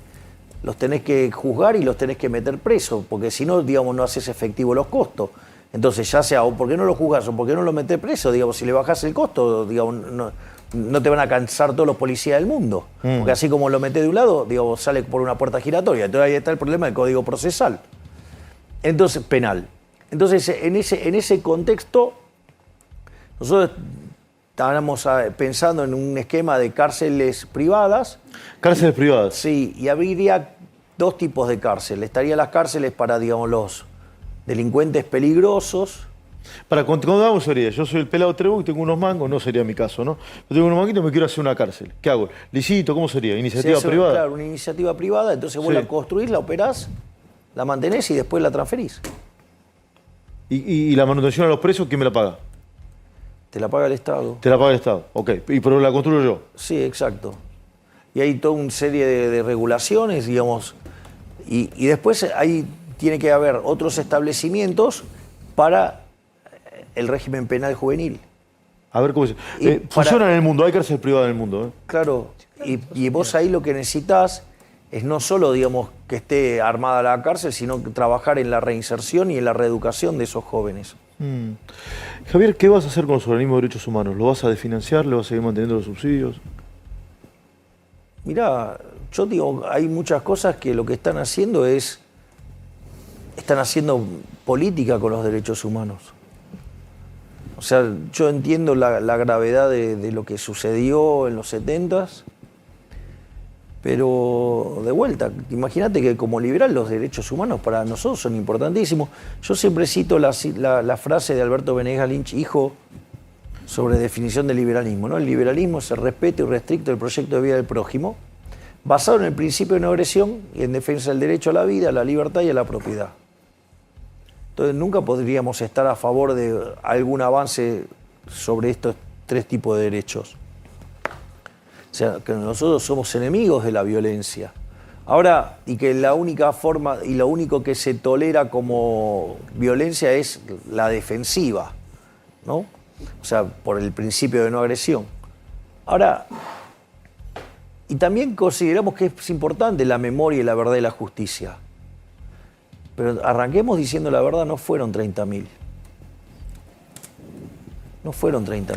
Los tenés que juzgar y los tenés que meter presos, porque si no, digamos, no haces efectivo los costos. Entonces ya sea, o por qué no lo juzgás o por qué no lo metés preso, digamos, si le bajás el costo, digamos, no te van a cansar todos los policías del mundo. Porque así como lo metés de un lado, digamos, sale por una puerta giratoria. Entonces ahí está el problema del Código Procesal. Entonces, penal. Entonces, en ese contexto, nosotros estábamos pensando en un esquema de cárceles privadas. ¿Cárceles privadas? Sí, y habría dos tipos de cárcel. Estarían las cárceles para, digamos, los delincuentes peligrosos. Cuando vamos sería, yo soy el pelado Trebo y tengo unos mangos, no sería mi caso, ¿no? Yo tengo unos manguitos y me quiero hacer una cárcel. ¿Qué hago? ¿Licito? ¿Cómo sería? ¿Iniciativa privada? Claro, una iniciativa privada, entonces vos la construís, la operás, la mantenés y después la transferís. ¿Y la manutención a los presos quién me la paga? Te la paga el Estado. Te la paga el Estado, ok. Pero la construyo yo. Sí, exacto. Y hay toda una serie de regulaciones, digamos, y después ahí tiene que haber otros establecimientos para el régimen penal juvenil. A ver cómo es. Funciona en el mundo, hay cárcel privada en el mundo. Claro, y vos ahí lo que necesitas es no solo, digamos, que esté armada la cárcel, sino que trabajar en la reinserción y en la reeducación de esos jóvenes. Javier, ¿qué vas a hacer con los organismos de derechos humanos? ¿Lo vas a desfinanciar? ¿Le vas a seguir manteniendo los subsidios? Mirá, yo digo, hay muchas cosas que lo que están haciendo política con los derechos humanos. O sea, yo entiendo la gravedad de lo que sucedió en los 70s, pero de vuelta, imagínate que como liberal los derechos humanos para nosotros son importantísimos. Yo siempre cito la frase de Alberto Venegas Lynch, hijo, sobre definición de liberalismo, ¿no? El liberalismo es el respeto irrestricto del proyecto de vida del prójimo, basado en el principio de no agresión y en defensa del derecho a la vida, a la libertad y a la propiedad. Entonces nunca podríamos estar a favor de algún avance sobre estos tres tipos de derechos. O sea, que nosotros somos enemigos de la violencia. Ahora, y que la única forma y lo único que se tolera como violencia es la defensiva, ¿no? O sea, por el principio de no agresión. Ahora, y también consideramos que es importante la memoria y la verdad y la justicia. Pero arranquemos diciendo la verdad, no fueron 30.000. No fueron 30.000.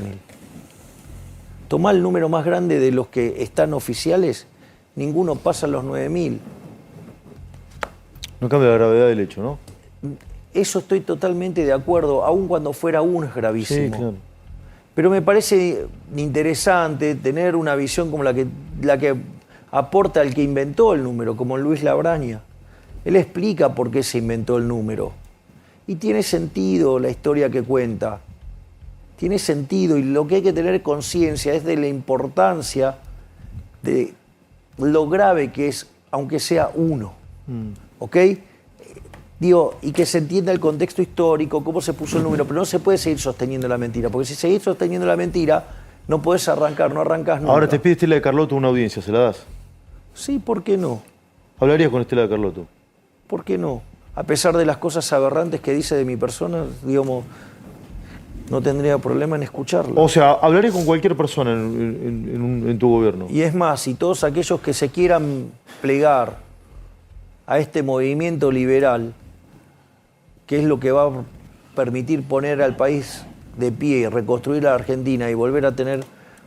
Tomá el número más grande de los que están oficiales, ninguno pasa los 9.000. No cambia la gravedad del hecho, ¿no? Eso estoy totalmente de acuerdo, aun cuando fuera uno es gravísimo. Sí, claro. Pero me parece interesante tener una visión como la que aporta el que inventó el número, como Luis Labraña. Él explica por qué se inventó el número. Y tiene sentido la historia que cuenta. Tiene sentido, y lo que hay que tener conciencia es de la importancia de lo grave que es, aunque sea uno. ¿Ok? Digo, y que se entienda el contexto histórico, cómo se puso el número, pero no se puede seguir sosteniendo la mentira, porque si seguís sosteniendo la mentira, no podés arrancar, no arrancás nunca. Ahora te pide Estela de Carlotto una audiencia, ¿se la das? Sí, ¿por qué no? ¿Hablarías con Estela de Carlotto? ¿Por qué no? A pesar de las cosas aberrantes que dice de mi persona, digamos, no tendría problema en escucharla. O sea, hablarías con cualquier persona en tu gobierno. Y es más, si todos aquellos que se quieran plegar a este movimiento liberal, que es lo que va a permitir poner al país de pie, reconstruir la Argentina y volver a tener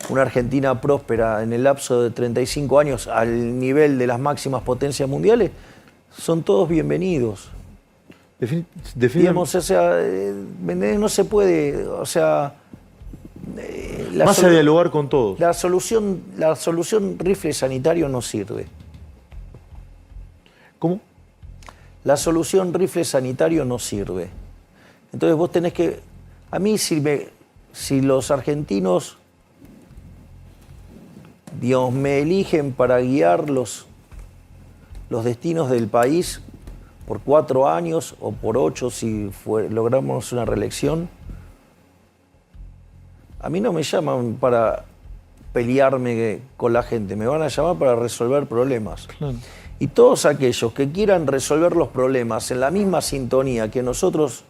una Argentina próspera en el lapso de 35 años al nivel de las máximas potencias mundiales, son todos bienvenidos. Digamos, o sea, no se puede, o sea... Más a dialogar con todos. La solución rifle sanitario no sirve. ¿Cómo? La solución rifle sanitario no sirve. Entonces vos tenés que... A mí si los argentinos, digamos, me eligen para guiar los destinos del país por 4 años o por 8 si logramos una reelección, a mí no me llaman para pelearme con la gente, me van a llamar para resolver problemas. Claro. Y todos aquellos que quieran resolver los problemas en la misma sintonía que nosotros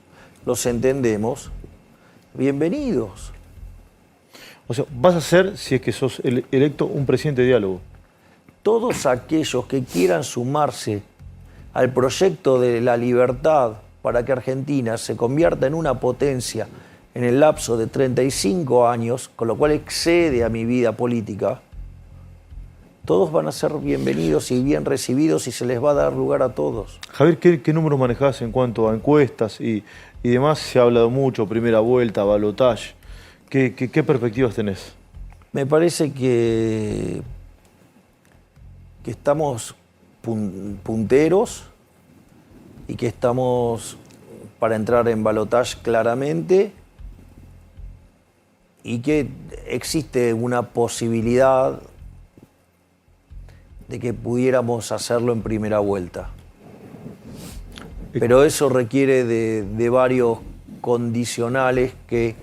los entendemos, bienvenidos. O sea, vas a ser, si es que sos electo, un presidente de diálogo. Todos aquellos que quieran sumarse al proyecto de la libertad para que Argentina se convierta en una potencia en el lapso de 35 años, con lo cual excede a mi vida política, todos van a ser bienvenidos y bien recibidos y se les va a dar lugar a todos. Javier, ¿qué números manejás en cuanto a encuestas y demás? Se ha hablado mucho, primera vuelta, balotaje. ¿Qué perspectivas tenés? Me parece que estamos punteros y que estamos para entrar en balotaje claramente y que existe una posibilidad de que pudiéramos hacerlo en primera vuelta. Pero eso requiere de varios condicionales que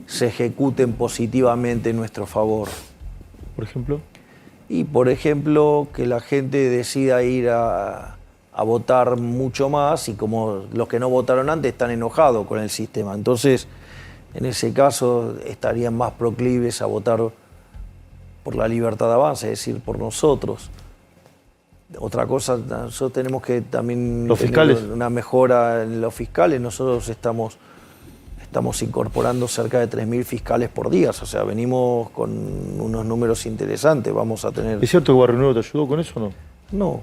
se ejecuten positivamente en nuestro favor. ¿Por ejemplo? Y, por ejemplo, que la gente decida ir a votar mucho más y como los que no votaron antes están enojados con el sistema. Entonces, en ese caso, estarían más proclives a votar por la libertad de avance, es decir, por nosotros. Otra cosa, nosotros tenemos que también ¿Los fiscales? Una mejora en los fiscales. Nosotros estamos incorporando cerca de 3.000 fiscales por día. O sea, venimos con unos números interesantes. Vamos a tener... ¿Es cierto que Barrio Nuevo te ayudó con eso o no?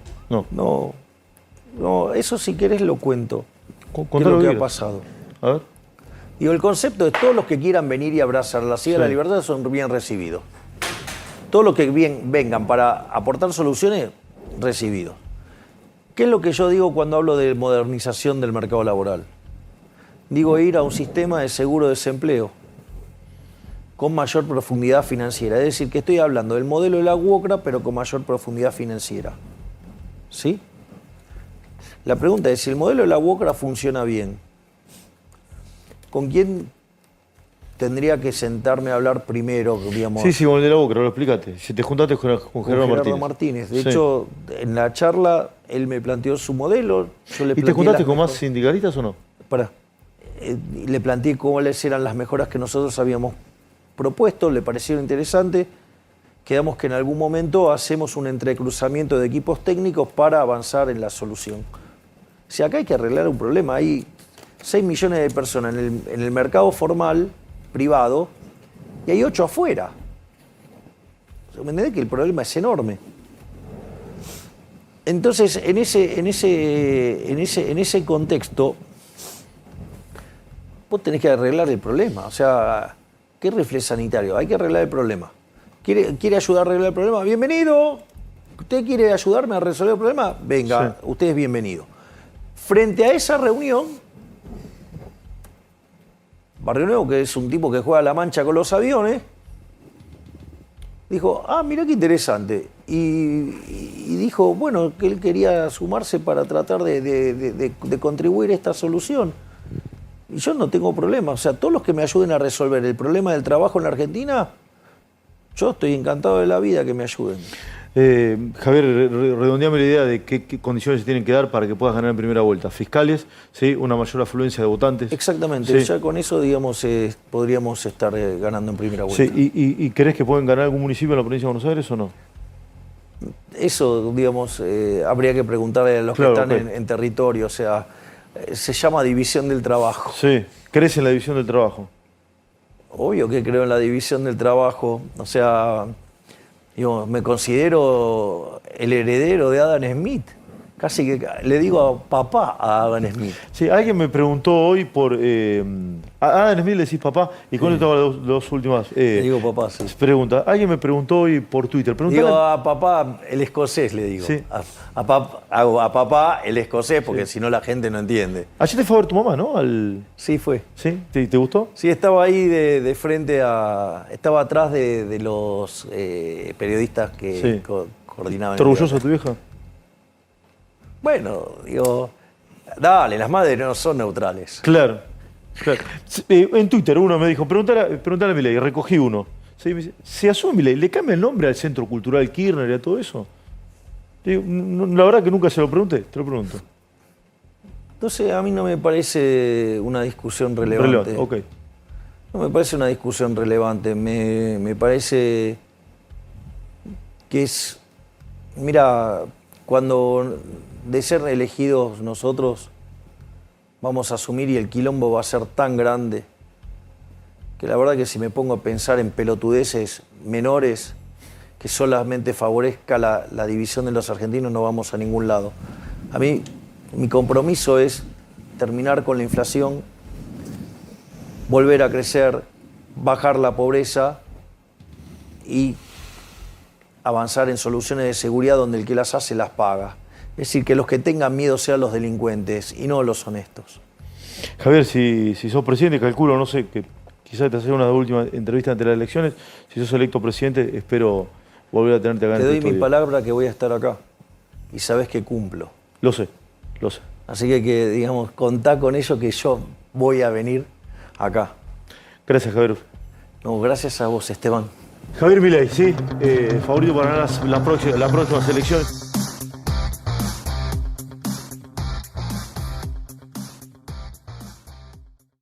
No, eso si querés lo cuento. ¿Qué es lo que ha pasado? A ver. Digo, el concepto de todos los que quieran venir y abrazar la silla de la libertad son bien recibidos. Todos los que vengan para aportar soluciones, recibidos. ¿Qué es lo que yo digo cuando hablo de modernización del mercado laboral? Digo ir a un sistema de seguro de desempleo. con mayor profundidad financiera. Es decir, que estoy hablando del modelo de la UOCRA, pero con mayor profundidad financiera. ¿Sí? La pregunta es, si el modelo de la UOCRA funciona bien, ¿con quién tendría que sentarme a hablar primero, digamos? Sí, con el de la Boca, lo explicaste. Si te juntaste con Gerardo Martínez. De Sí. hecho, en la charla, él me planteó su modelo. Yo le ¿Y te planteé juntaste las con más mejores- sindicalistas o no? Pará. Le planteé cuáles eran las mejoras que nosotros habíamos propuesto, le parecieron interesantes. Quedamos que en algún momento hacemos un entrecruzamiento de equipos técnicos para avanzar en la solución. Si acá hay que arreglar un problema, hay 6 millones de personas en el mercado formal, privado, y hay 8 afuera. ¿Me entendés que el problema es enorme? Entonces, en ese contexto, vos tenés que arreglar el problema. O sea, ¿qué rifle sanitario? Hay que arreglar el problema. ¿Quiere ayudar a arreglar el problema? ¡Bienvenido! ¿Usted quiere ayudarme a resolver el problema? Venga, Sí. usted es bienvenido. Frente a esa reunión, Barrio Nuevo, que es un tipo que juega a la mancha con los aviones, dijo, mira qué interesante. Y dijo, bueno, que él quería sumarse para tratar de contribuir a esta solución. Y yo no tengo problema. O sea, todos los que me ayuden a resolver el problema del trabajo en la Argentina, yo estoy encantado de la vida que me ayuden. Javier, redondeame la idea de qué condiciones se tienen que dar para que puedas ganar en primera vuelta. Fiscales, ¿sí? Una mayor afluencia de votantes. Exactamente. Sí. Ya con eso, digamos, podríamos estar ganando en primera vuelta. Sí, ¿y crees que pueden ganar algún municipio en la provincia de Buenos Aires o no? Eso, digamos, habría que preguntarle a los Claro, que están ok. en territorio. O sea, se llama división del trabajo. Sí. ¿Crees en la división del trabajo? Obvio que creo en la división del trabajo. O sea, digo, me considero el heredero de Adam Smith. Casi que le digo a papá a Adam Smith. Sí, alguien me preguntó hoy por... a Adam Smith le decís papá, y con esto hago las dos últimas Le digo papá, sí. preguntas. Alguien me preguntó hoy por Twitter. Digo a papá el escocés, le digo. Sí. Hago a papá el escocés, porque si no la gente no entiende. Ayer te fue a ver tu mamá, ¿no? Sí, fue. ¿Sí? ¿Te gustó? Sí, estaba ahí de frente a... Estaba atrás de los periodistas que Sí. coordinaban. ¿Estás orgulloso de tu vieja? Bueno, digo... Dale, las madres no son neutrales. Claro. En Twitter uno me dijo, preguntale a Milei, recogí uno. Sí, me dice, ¿se asume Milei? ¿Le cambia el nombre al Centro Cultural Kirchner y a todo eso? Digo, la verdad que nunca se lo pregunté, te lo pregunto. Entonces, a mí no me parece una discusión relevante. Ok. No me parece una discusión relevante. Me parece que es... Mira, cuando de ser elegidos nosotros vamos a asumir y el quilombo va a ser tan grande que la verdad que si me pongo a pensar en pelotudeces menores que solamente favorezca la división de los argentinos, no vamos a ningún lado. A mí, mi compromiso es terminar con la inflación, volver a crecer, bajar la pobreza y avanzar en soluciones de seguridad donde el que las hace las paga. Es decir, que los que tengan miedo sean los delincuentes y no los honestos. Javier, si sos presidente, calculo, no sé, que quizás te haga una última entrevista ante las elecciones. Si sos electo presidente, espero volver a tenerte acá en Te este doy mi estudio. palabra que voy a estar acá y sabes que cumplo. Lo sé, lo sé. Así que digamos, contá con ello que yo voy a venir acá. Gracias, Javier. No, gracias a vos, Esteban. Javier Milei, sí, favorito para ganar las próximas elecciones.